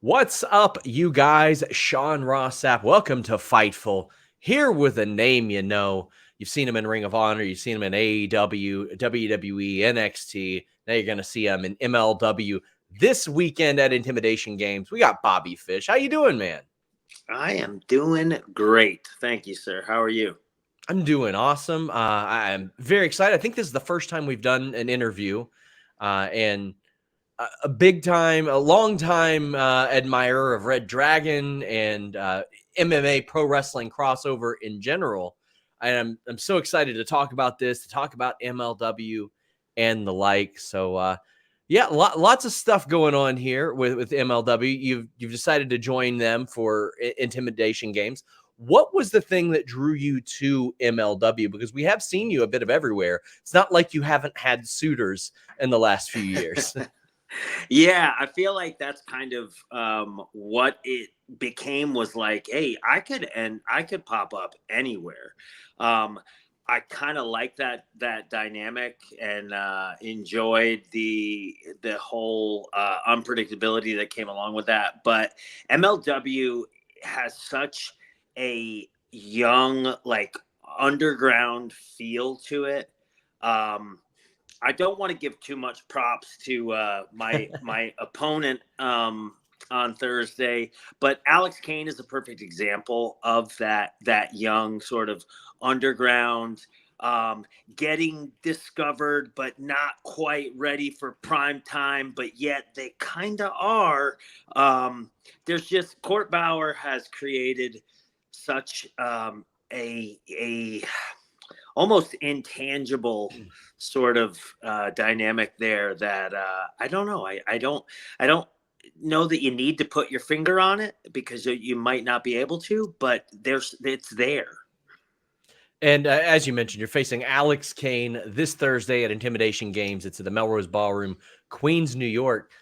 What's up, you guys? Sean Ross Sapp. Welcome to Fightful. Here with a name you know. You've seen him in Ring of Honor. You've seen him in AEW, WWE, NXT. Now you're going to see him in MLW this weekend at Intimidation Games. We got Bobby Fish. How you doing, man? I am doing great. Thank you, sir. How are you? I'm doing awesome. I'm very excited. I think this is the first time we've done an interview, and a long time admirer of Red Dragon and MMA pro wrestling crossover in general. I'm so excited to talk about this, to talk about MLW and the like. So yeah, lots of stuff going on here with MLW. You've decided to join them for Intimidation Games. What was the thing that drew you to MLW? Because we have seen you a bit of everywhere. It's not like you haven't had suitors in the last few years. Yeah, I feel like that's kind of what it became was like, hey, I could pop up anywhere. I kind of like that dynamic and enjoyed the whole unpredictability that came along with that. But MLW has such a young, like, underground feel to it. I don't want to give too much props to my opponent on Thursday, but Alex Kane is a perfect example of that young sort of underground, getting discovered but not quite ready for prime time, but yet they kind of are. There's just Court Bauer has created such a almost intangible sort of dynamic there that I don't know. I don't know that you need to put your finger on it because you might not be able to, but it's there. And as you mentioned, you're facing Alex Kane this Thursday at Intimidation Games. It's at the Melrose Ballroom, Queens, New York.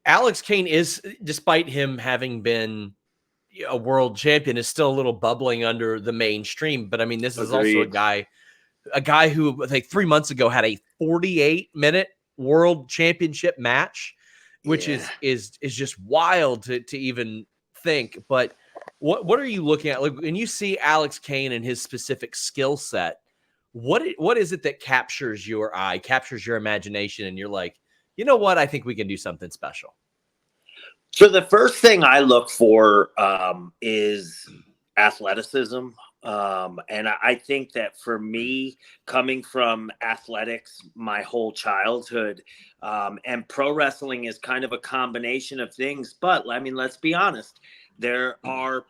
Alex Kane is, despite him having been a world champion, is still a little bubbling under the mainstream. But I mean, this is also a guy who, I think 3 months ago, had a 48-minute world championship match, which is just wild to even think. But what are you looking at? Like, when you see Alex Kane and his specific skill set, what is it that captures your eye, captures your imagination, and you're like, you know what? I think we can do something special. So the first thing I look for is athleticism. And I think that for me, coming from athletics my whole childhood, and pro wrestling is kind of a combination of things. But I mean, let's be honest, there are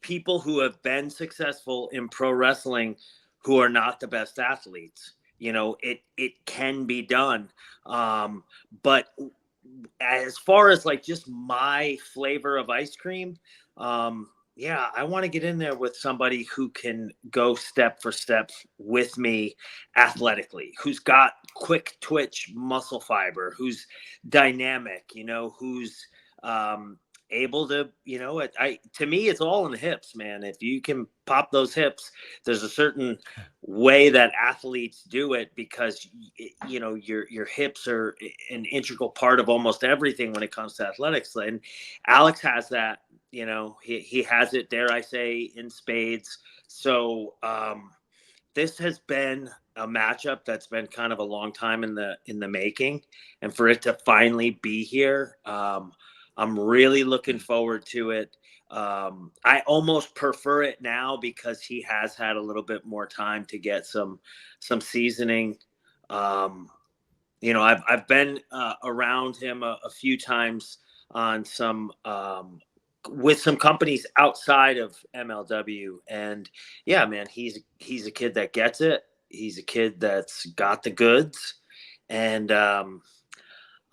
people who have been successful in pro wrestling who are not the best athletes. You know, it can be done. But as far as like just my flavor of ice cream, yeah, I want to get in there with somebody who can go step for step with me athletically, who's got quick twitch muscle fiber, who's dynamic, who's able to, to me, it's all in the hips, man. If you can pop those hips, there's a certain way that athletes do it because, your hips are an integral part of almost everything when it comes to athletics. And Alex has that. He has it, dare I say, in spades. So this has been a matchup that's been kind of a long time in the making, and for it to finally be here, I'm really looking forward to it. I almost prefer it now because he has had a little bit more time to get some seasoning. I've been around him a few times on some with some companies outside of MLW, and yeah, man, he's a kid that gets it. He's a kid that's got the goods, and I'm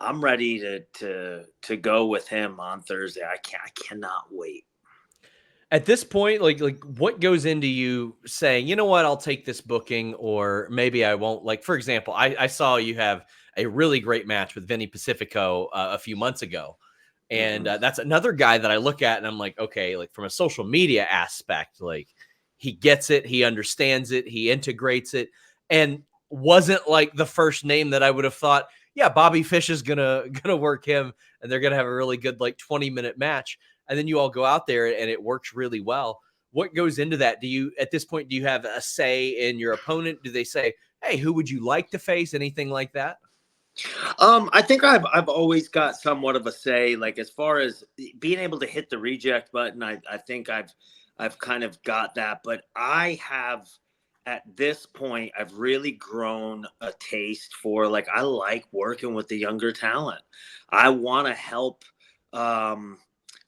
ready to go with him on Thursday. I cannot wait. At this point, like what goes into you saying, you know what, I'll take this booking, or maybe I won't? Like, for example, I saw you have a really great match with Vinnie Pacifico a few months ago. And that's another guy that I look at and I'm like, okay, like from a social media aspect, like he gets it, he understands it, he integrates it, and wasn't like the first name that I would have thought, yeah, Bobby Fish is gonna work him, and they're gonna have a really good like 20-minute match, and then you all go out there and it works really well. What goes into that? Do you at this point do you have a say in your opponent? Do they say, hey, who would you like to face? Anything like that? I think I've always got somewhat of a say, like as far as being able to hit the reject button. I think I've kind of got that, but I have at this point I've really grown a taste for, like, I like working with the younger talent. I want to help um,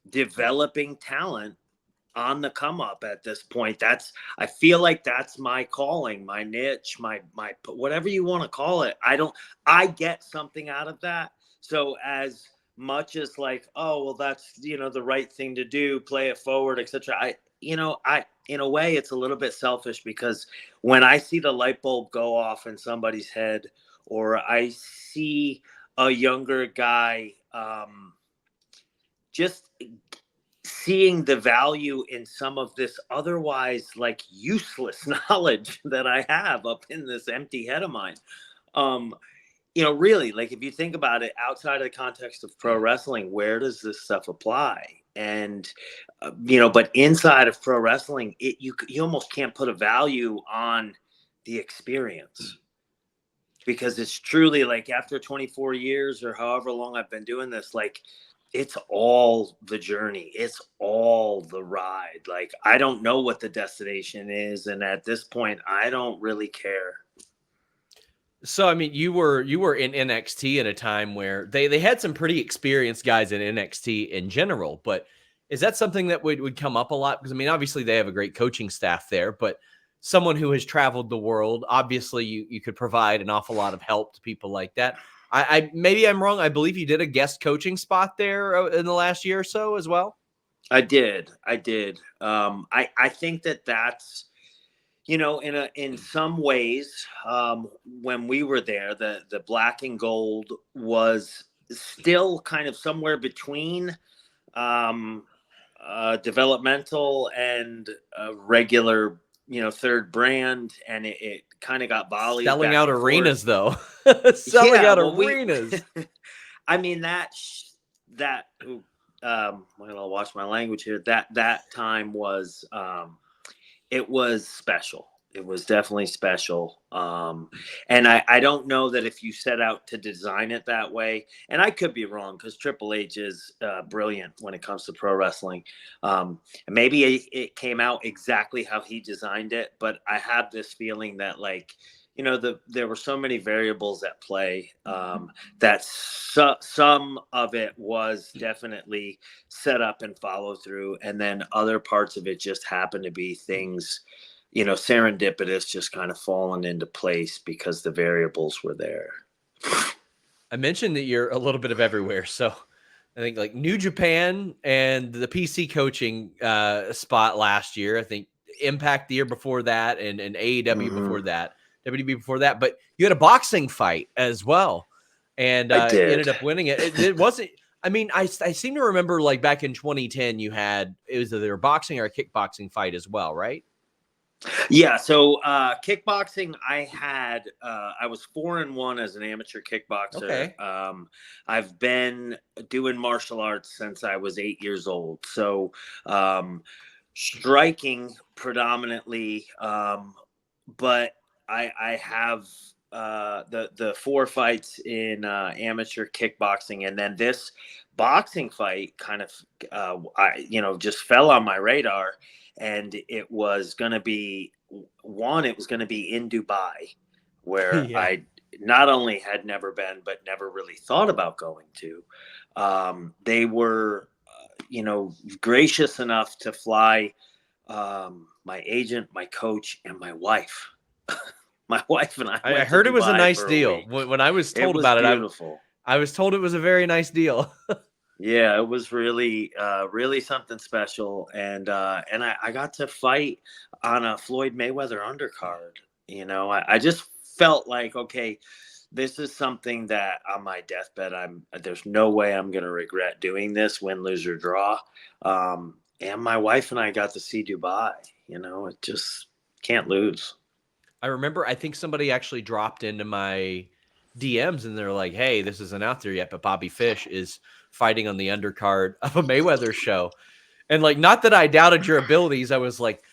developing talent on the come up at this point. I feel like that's my calling, my niche, my whatever you want to call it. I get something out of that. So as much as like, oh well, that's, the right thing to do, play it forward, etc. I in a way it's a little bit selfish, because when I see the light bulb go off in somebody's head, or I see a younger guy just seeing the value in some of this otherwise like useless knowledge that I have up in this empty head of mine. Um, really, like if you think about it outside of the context of pro wrestling, where does this stuff apply? And but inside of pro wrestling, you almost can't put a value on the experience, because it's truly like after 24 years or however long I've been doing this, like it's all the journey. It's all the ride. Like I don't know what the destination is. And at this point, I don't really care. So I mean, you were in NXT at a time where they had some pretty experienced guys in NXT in general, but is that something that would come up a lot? Because I mean, obviously they have a great coaching staff there, but someone who has traveled the world, obviously you could provide an awful lot of help to people like that. I maybe I'm wrong. I believe you did a guest coaching spot there in the last year or so as well. I did. I think that's, in some ways, when we were there, the black and gold was still kind of somewhere between um, developmental and regular, third brand, and it kind of got volleyed Selling back out and forth. arenas, though. Selling Yeah, out well, arenas. I mean that. I'm gonna watch my language here. That time was it was special. It was definitely special. And I don't know that if you set out to design it that way, and I could be wrong, because Triple H is brilliant when it comes to pro wrestling. And maybe it came out exactly how he designed it, but I have this feeling that, like, there were so many variables at play, that some of it was definitely set up and follow through, and then other parts of it just happened to be things, serendipitous, just kind of falling into place because the variables were there. I mentioned that you're a little bit of everywhere. So I think like New Japan and the PC coaching spot last year. I think Impact the year before that, and AEW before that, WWE before that. But you had a boxing fight as well, and I you did. ended up winning it. It wasn't. I mean, I seem to remember like back in 2010, it was either a boxing or a kickboxing fight as well, right? Yeah, so kickboxing, I was 4-1 as an amateur kickboxer. Okay. I've been doing martial arts since I was 8 years old. So striking predominantly, but I have the 4 fights in amateur kickboxing, and then this boxing fight kind of just fell on my radar, and it was going to be it was going to be in Dubai, where Yeah. I not only had never been, but never really thought about going to. They were, gracious enough to fly my agent, my coach, and my wife. My wife and I I went to heard it was a Dubai nice for a deal. week. When I was It told was about it, beautiful. I was told it was a very nice deal. Yeah, it was really, really something special, and I got to fight on a Floyd Mayweather undercard. I just felt like, okay, this is something that on my deathbed, there's no way I'm gonna regret doing this, win, lose, or draw. And my wife and I got to see Dubai. It just can't lose. I remember, I think somebody actually dropped into my DMs and they're like, "Hey, this isn't out there yet, but Bobby Fish is fighting on the undercard of a Mayweather show." And like, not that I doubted your abilities, I was like,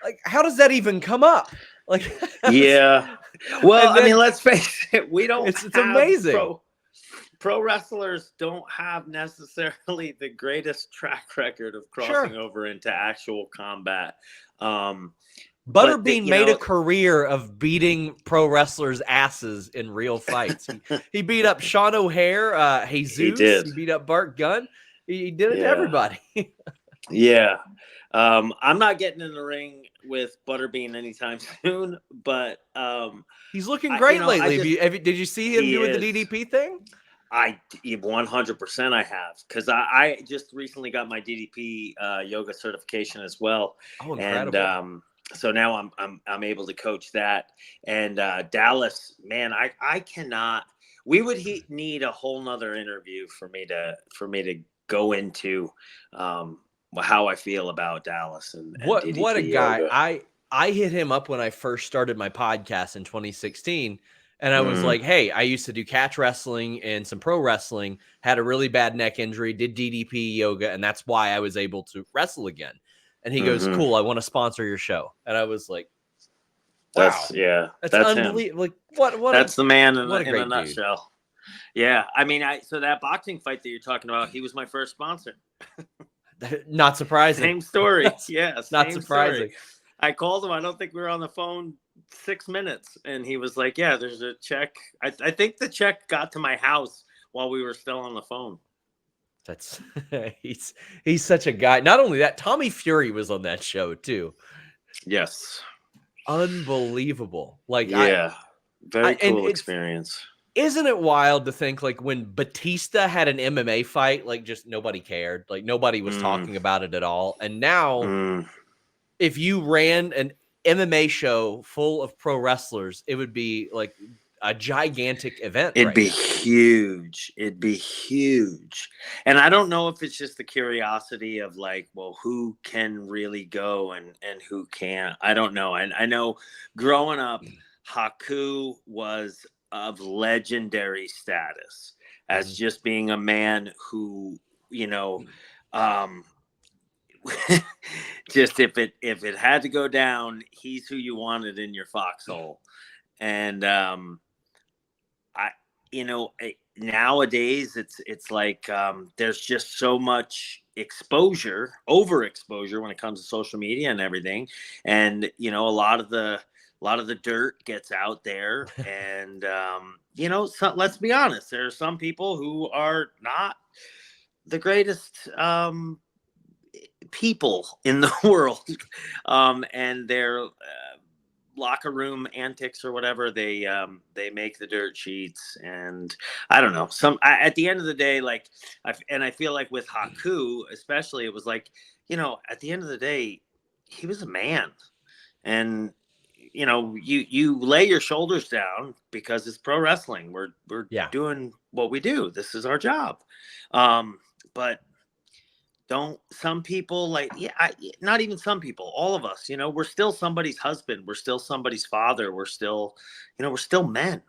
like, how does that even come up? Like, Yeah. Well, and I mean, then let's face it, we don't it's have amazing. pro wrestlers don't have necessarily the greatest track record of crossing Sure. over into actual combat. But Butterbean made a career of beating pro wrestlers' asses in real fights. He beat up Sean O'Hare, Jesus. He did. He beat up Bart Gunn. He did it to Yeah. everybody. Yeah. I'm not getting in the ring with Butterbean anytime soon, but He's looking great lately. Did you see him doing is. the DDP thing? 100% I have, because I just recently got my DDP yoga certification as well. Oh, incredible. And so now I'm able to coach that. And Dallas, man, I cannot. We would need a whole nother interview for me to go into how I feel about Dallas and what DDP a guy. yoga. I hit him up when I first started my podcast in 2016. And I was like, hey, I used to do catch wrestling and some pro wrestling, had a really bad neck injury, did DDP yoga, and that's why I was able to wrestle again. And he goes, cool, I want to sponsor your show. And I was like, wow. That's unbelievable. Like, that's the man in a nutshell. Yeah. I mean, so that boxing fight that you're talking about, he was my first sponsor. Not surprising. Same story. Yes. Not surprising. Story. I called him. I don't think we were on the phone 6 minutes. And he was like, yeah, there's a check. I think the check got to my house while we were still on the phone. That's he's such a guy. Not only that, Tommy Fury was on that show too. Yes. Unbelievable. Like, yeah, very cool experience. Isn't it wild to think, like, when Batista had an MMA fight, like, just nobody cared, like nobody was talking about it at all. And now if you ran an MMA show full of pro wrestlers, it would be like a gigantic event. It'd be huge. It'd be huge. And I don't know if it's just the curiosity of like, well, who can really go and who can't. I don't know. And I know growing up, Haku was of legendary status as just being a man who, you know, just if it had to go down, he's who you wanted in your foxhole. And nowadays it's like there's just so much overexposure when it comes to social media and everything, and you know, a lot of the dirt gets out there, and let's be honest, there are some people who are not the greatest people in the world, and they're locker room antics or whatever, they make the dirt sheets. And I don't know, at the end of the day, like, I feel like with Haku especially, it was like, you know, at the end of the day, he was a man, and you know, you lay your shoulders down because it's pro wrestling. We're doing what we do. This is our job. But some people, like, not even some people, all of us, you know, we're still somebody's husband. We're still somebody's father. We're still, you know, we're still men.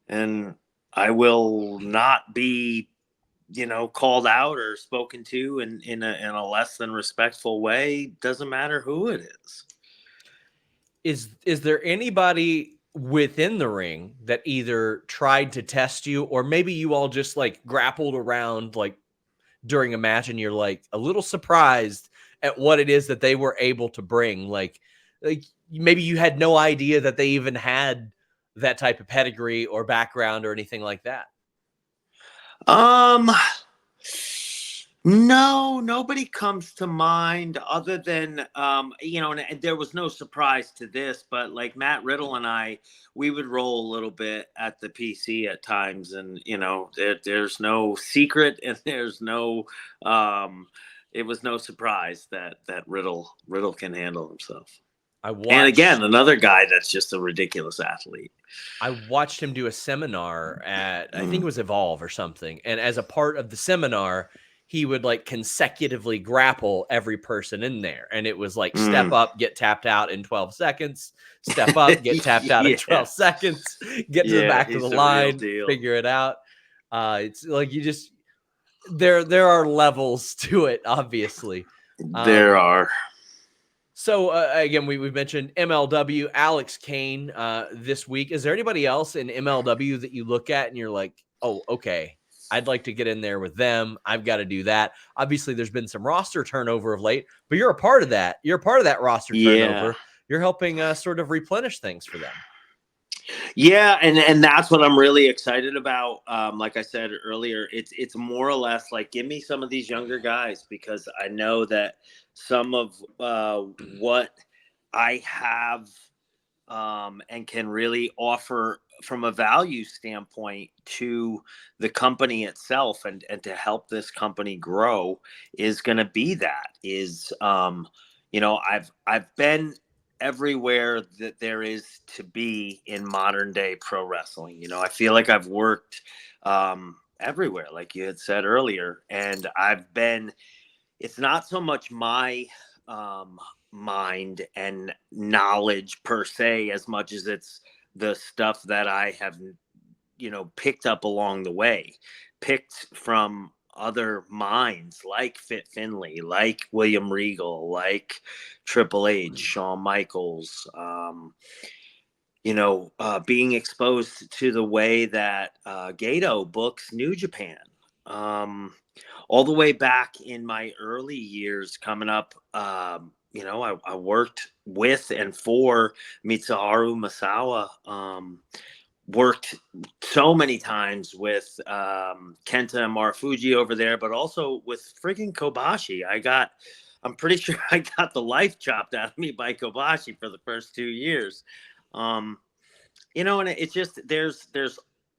And I will not be, you know, called out or spoken to in a less than respectful way. Doesn't matter who it is. Is there anybody within the ring that either tried to test you, or maybe you all just like grappled around like during a match and you're like a little surprised at what it is that they were able to bring? Like maybe you had no idea that they even had that type of pedigree or background or anything like that. No, nobody comes to mind other than, you know, and there was no surprise to this, but like Matt Riddle and I, we would roll a little bit at the PC at times, and, you know, there's no secret, and there's no, it was no surprise that Riddle can handle himself. And again, another guy that's just a ridiculous athlete. I watched him do a seminar at, I think it was Evolve or something. And as a part of the seminar, he would like consecutively grapple every person in there. And it was like step up, get tapped out in 12 seconds, step up, get tapped out in 12 seconds, get to the back of the line, figure it out. It's like there are levels to it, obviously. There are. So again, we've mentioned MLW, Alex Kane this week. Is there anybody else in MLW that you look at and you're like, oh, okay, I'd like to get in there with them. I've got to do that. Obviously, there's been some roster turnover of late, but you're a part of that. You're a part of that roster turnover. You're helping sort of replenish things for them. Yeah, and that's what I'm really excited about. Like I said earlier, it's more or less like, give me some of these younger guys, because I know that some of what I have and can really offer from a value standpoint to the company itself, and to help this company grow, is going to be I've been everywhere that there is to be in modern day pro wrestling. I feel like I've worked everywhere, like you had said earlier, and it's not so much my mind and knowledge per se, as much as it's the stuff that I have, picked up along the way, picked from other minds like Fit Finlay, like William Regal, like Triple H, Shawn Michaels, being exposed to the way that Gato books New Japan. All the way back in my early years coming up, I worked with and for Mitsuharu Misawa, worked so many times with Kenta and Marufuji over there, but also with friggin' Kobashi. I'm pretty sure I got the life chopped out of me by Kobashi for the first 2 years. And it's just,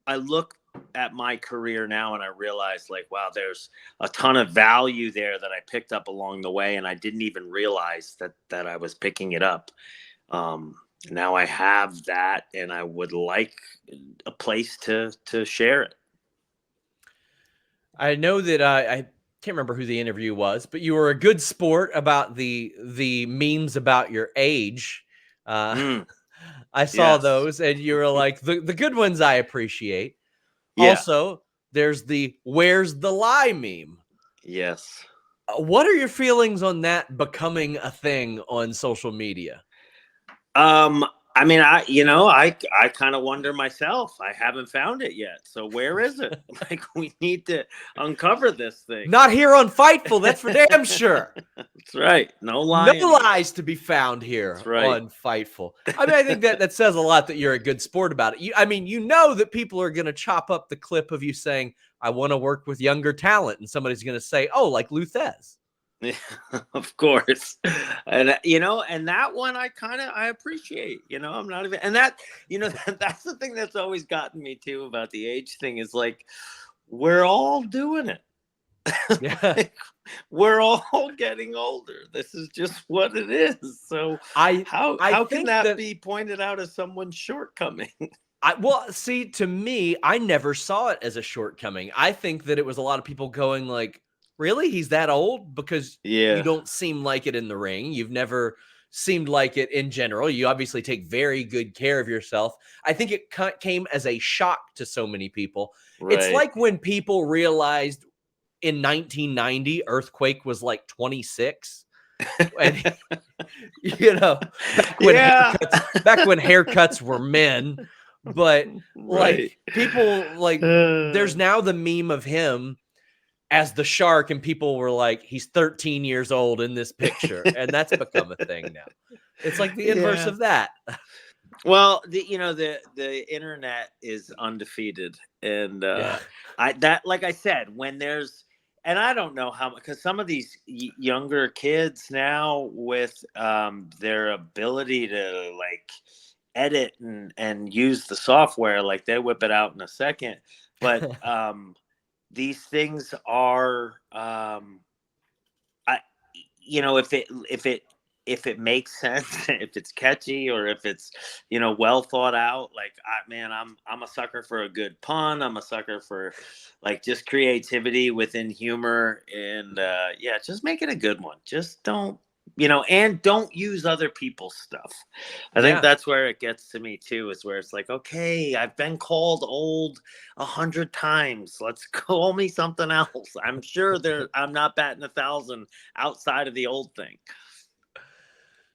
I look at my career now and I realize, like, wow, there's a ton of value there that I picked up along the way, and I didn't even realize that I was picking it up. Now I have that, and I would like a place to share it. I know that I can't remember who the interview was, but you were a good sport about the memes about your age. I saw those, and you were like, the good ones I appreciate. Yeah. Also, there's the "Where's the lie" meme. Yes. What are your feelings on that becoming a thing on social media? I mean, I kind of wonder myself. I haven't found it yet. So where is it? Like, we need to uncover this thing. Not here on Fightful. That's for damn sure. That's right. No lying. No lies to be found here on Fightful. I mean, I think that says a lot that you're a good sport about it. You know that people are going to chop up the clip of you saying, I want to work with younger talent. And somebody's going to say, oh, like Luthez. Yeah, of course. And and that one I appreciate. I'm not even, and that that's the thing that's always gotten me too about the age thing, is like, we're all doing it. Yeah. Like, we're all getting older. This is just what it is. So how can that be pointed out as someone's shortcoming? Well, see, to me, I never saw it as a shortcoming. I think that it was a lot of people going like, really? He's that old? Because you don't seem like it in the ring. You've never seemed like it in general. You obviously take very good care of yourself. I think it came as a shock to so many people. Right. It's like when people realized in 1990, Earthquake was like 26. And, back when haircuts were men. But like people like, there's now the meme of him as the shark, and people were like, he's 13 years old in this picture. And that's become a thing now. It's like the inverse of that. Well, the internet is undefeated. And like I said, when there's, and I don't know how, because some of these younger kids now with their ability to like edit and use the software, like they whip it out in a second. But these things are, if if it makes sense, if it's catchy, or if it's, well thought out, like, I'm a sucker for a good pun. I'm a sucker for like just creativity within humor, and just make it a good one. Just don't, and don't use other people's stuff. I think that's where it gets to me too, is where it's like, okay, I've been called old 100 times. Let's call me something else. I'm sure I'm not batting 1,000 outside of the old thing.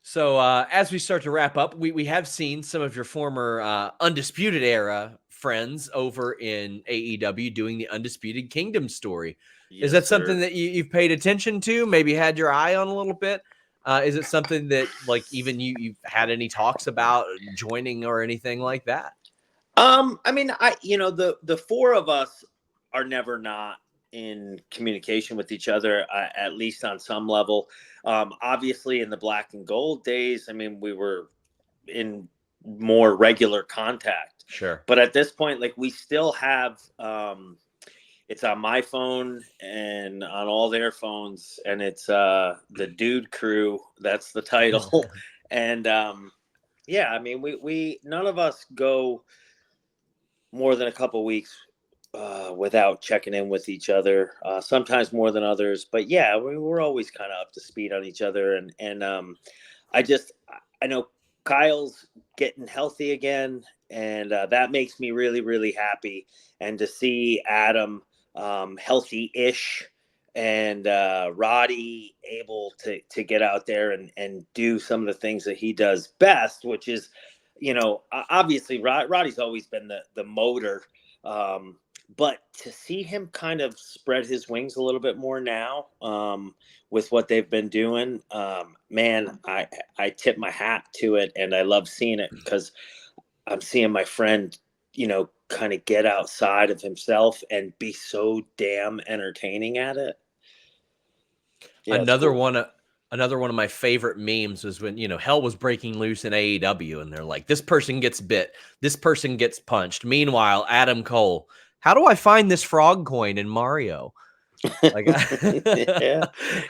So as we start to wrap up, we have seen some of your former Undisputed era friends over in AEW doing the Undisputed Kingdom story. Yes, is that sir. something that you've paid attention to, maybe had your eye on a little bit? Is it something that like even you've had any talks about joining or anything like that? I mean, the four of us are never not in communication with each other, at least on some level. Obviously, in the Black and Gold days, I mean, we were in more regular contact. Sure. But at this point, like, we still have, it's on my phone and on all their phones, and it's the Dude Crew. That's the title. And I mean, we none of us go more than a couple weeks without checking in with each other. Sometimes more than others, but yeah, we're always kind of up to speed on each other. And I know Kyle's getting healthy again, and that makes me really, really happy. And to see Adam healthy-ish, and Roddy able to get out there and do some of the things that he does best, which is, obviously Roddy's always been the motor, but to see him kind of spread his wings a little bit more now, with what they've been doing, man, I tip my hat to it, and I love seeing it, because I'm seeing my friend, kind of get outside of himself and be so damn entertaining at it. Yeah, Another cool. one of my favorite memes was when, hell was breaking loose in AEW, and they're like, this person gets bit, this person gets punched. Meanwhile, Adam Cole, how do I find this frog coin in Mario? Like, yeah,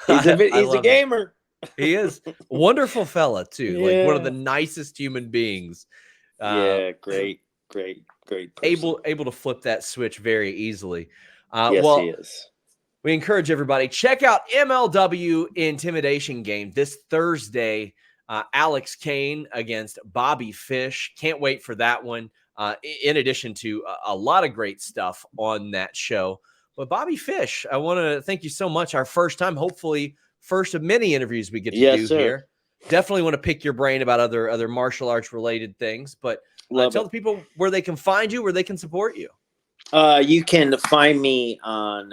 he's a gamer. He is wonderful fella too. Like one of the Yeah. nicest human beings. Great person. Able to flip that switch very easily. Yes, he is. We encourage everybody, check out MLW Intimidation Game this Thursday. Alex Kane against Bobby Fish. Can't wait for that one. In addition to a lot of great stuff on that show. But Bobby Fish, I want to thank you so much. Our first time, hopefully first of many interviews we get to do here. Definitely want to pick your brain about other martial arts related things. But tell the people where they can find you, where they can support you. You can find me on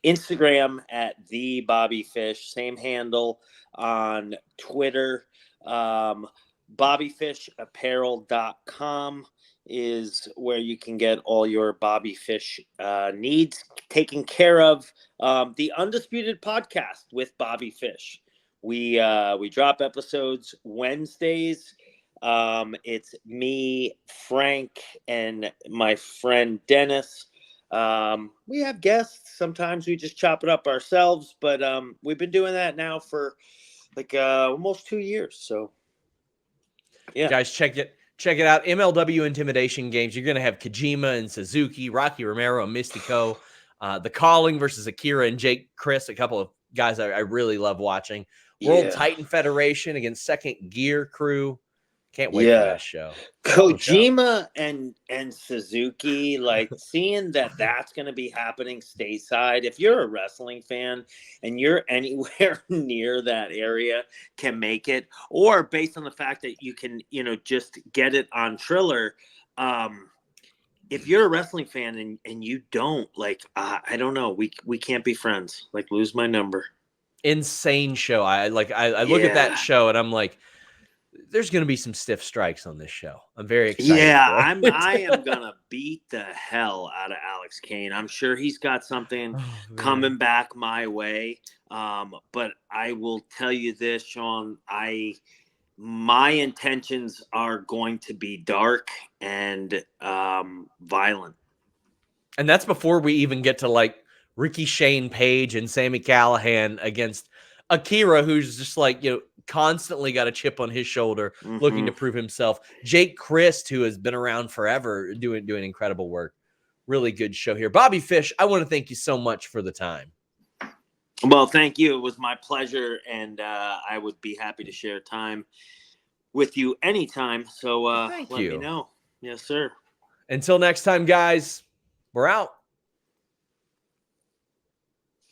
Instagram at the Bobby Fish, same handle on Twitter. BobbyFishApparel.com is where you can get all your Bobby Fish needs taken care of. The Undisputed podcast with Bobby Fish. We drop episodes Wednesdays. It's me, Frank, and my friend Dennis. We have guests. Sometimes we just chop it up ourselves, but we've been doing that now for like almost 2 years. So yeah, guys, check it out. MLW Intimidation Games. You're going to have Kojima and Suzuki, Rocky Romero and Mystico, The Calling versus Akira and Jake Chris, a couple of guys I really love watching. World Titan Federation against Second Gear Crew. Can't wait for that show. Kojima and Suzuki, like seeing that's going to be happening stateside. If you're a wrestling fan and you're anywhere near that area, can make it, or based on the fact that you can, just get it on Triller. If you're a wrestling fan and you don't, like, I don't know, we can't be friends. Like, lose my number. Insane show. I look at that show and I'm like, there's going to be some stiff strikes on this show. I'm very excited. Yeah, I am going to beat the hell out of Alex Kane. I'm sure he's got something coming back my way. But I will tell you this, Sean, my intentions are going to be dark and violent. And that's before we even get to like Ricky Shane Page and Sami Callihan against Akira, who's just like, constantly got a chip on his shoulder, looking to prove himself. Jake Christ, who has been around forever, doing incredible work. Really good show here. Bobby Fish, I want to thank you so much for the time. Well, thank you. It was my pleasure, and I would be happy to share time with you anytime. So let me know. Yes, sir. Until next time, guys, we're out.